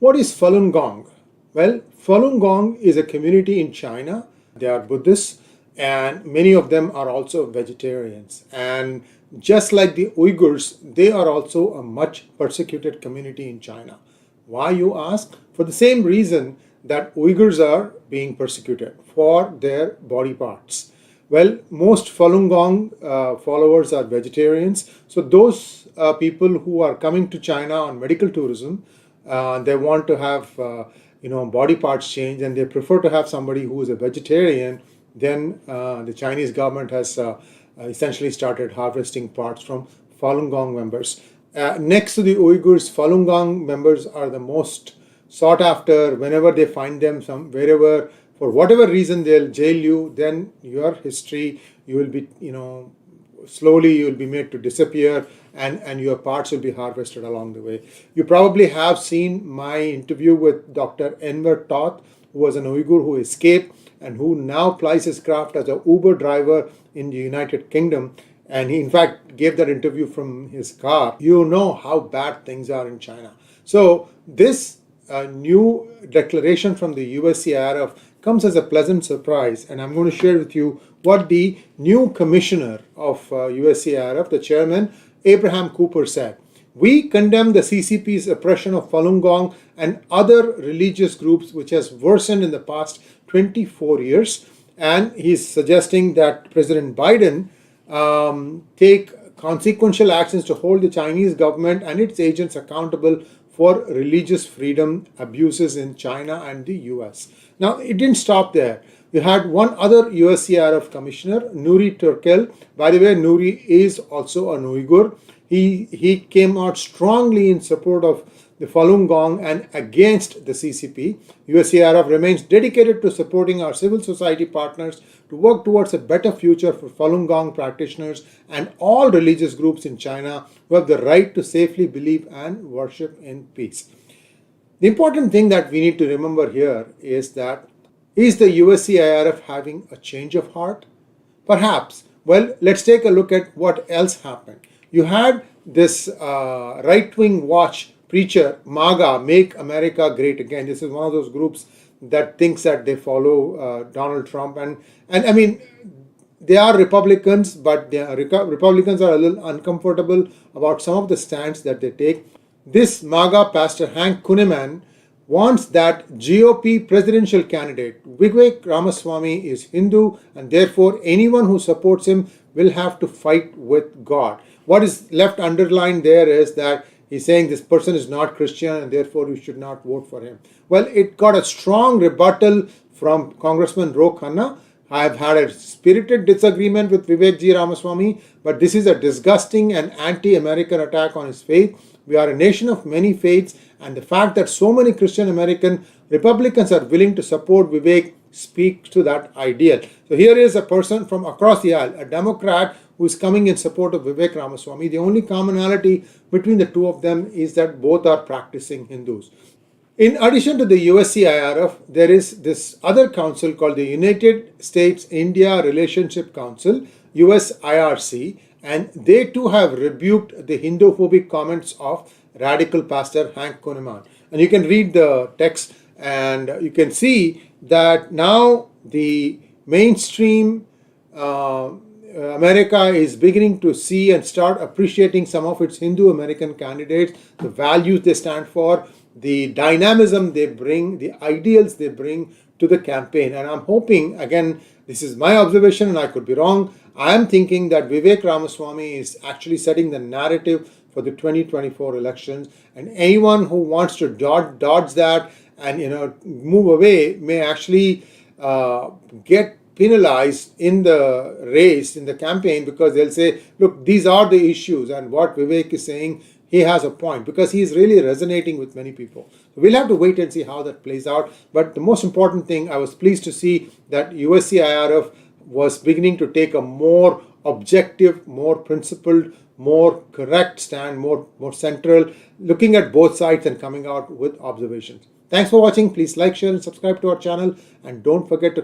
What is Falun Gong? Well, Falun Gong is a community in China. They are Buddhists, and many of them are also vegetarians. And just like the Uyghurs, they are also a much persecuted community in China. Why, you ask? For the same reason that Uyghurs are being persecuted for their body parts. Well, most Falun Gong followers are vegetarians. So those people who are coming to China on medical tourism, they want to have body parts changed, and they prefer to have somebody who is a vegetarian. Then the Chinese government has essentially started harvesting parts from Falun Gong members. Next to the Uyghurs, Falun Gong members are the most sought after. Whenever they find them wherever, for whatever reason, they'll jail you. Then your history, you will be, slowly you will be made to disappear, and your parts will be harvested along the way. You probably have seen my interview with Dr. Enver Toth, who was an Uyghur who escaped and who now plies his craft as an Uber driver in the United Kingdom. And he, in fact, gave that interview from his car. You know how bad things are in China. So this new declaration from the USCIRF comes as a pleasant surprise, and I'm going to share with you what the new commissioner of USCIRF, the chairman, Abraham Cooper, said. We condemn the CCP's oppression of Falun Gong and other religious groups, which has worsened in the past 24 years. And he's suggesting that President Biden take consequential actions to hold the Chinese government and its agents accountable for religious freedom abuses in China and the US. Now, it didn't stop there. You had one other USCIRF commissioner, Nuri Turkel. By the way, Nuri is also an Uyghur. He came out strongly in support of the Falun Gong and against the CCP. USCIRF remains dedicated to supporting our civil society partners to work towards a better future for Falun Gong practitioners and all religious groups in China who have the right to safely believe and worship in peace. The important thing that we need to remember here is that, is the USCIRF having a change of heart? Perhaps. Well, let's take a look at what else happened. You had this right-wing watch preacher, MAGA, Make America Great Again. This is one of those groups that thinks that they follow Donald Trump. And I mean, they are Republicans, but Republicans are a little uncomfortable about some of the stands that they take. This MAGA pastor, Hank Kunneman, wants that GOP presidential candidate, Vivek Ramaswamy, is Hindu, and therefore anyone who supports him will have to fight with God. What is left underlined there is that he's saying this person is not Christian and therefore you should not vote for him. Well, it got a strong rebuttal from Congressman Ro Khanna. I have had a spirited disagreement with Vivek Ramaswamy, but this is a disgusting and anti-American attack on his faith. We are a nation of many faiths, and the fact that so many Christian American Republicans are willing to support Vivek speaks to that ideal. So here is a person from across the aisle, a Democrat, who is coming in support of Vivek Ramaswamy. The only commonality between the two of them is that both are practicing Hindus. In addition to the USCIRF, there is this other council called the United States-India Relationship Council, USIRC, and they too have rebuked the Hinduphobic comments of radical pastor Hank Kunneman. And you can read the text and you can see that now the mainstream America is beginning to see and start appreciating some of its Hindu American candidates, the values they stand for, the dynamism they bring, the ideals they bring to the campaign. And I'm hoping, again, this is my observation and I could be wrong, I am thinking that Vivek Ramaswamy is actually setting the narrative for the 2024 elections, and anyone who wants to dodge that and move away may actually get penalized in the race, in the campaign, because they'll say, look, these are the issues, and what Vivek is saying, he has a point, because he is really resonating with many people. So we'll have to wait and see how that plays out. But the most important thing, I was pleased to see that USCIRF was beginning to take a more objective, more principled, more correct stand, more central, looking at both sides and coming out with observations. Thanks for watching. Please like, share, and subscribe to our channel. And don't forget to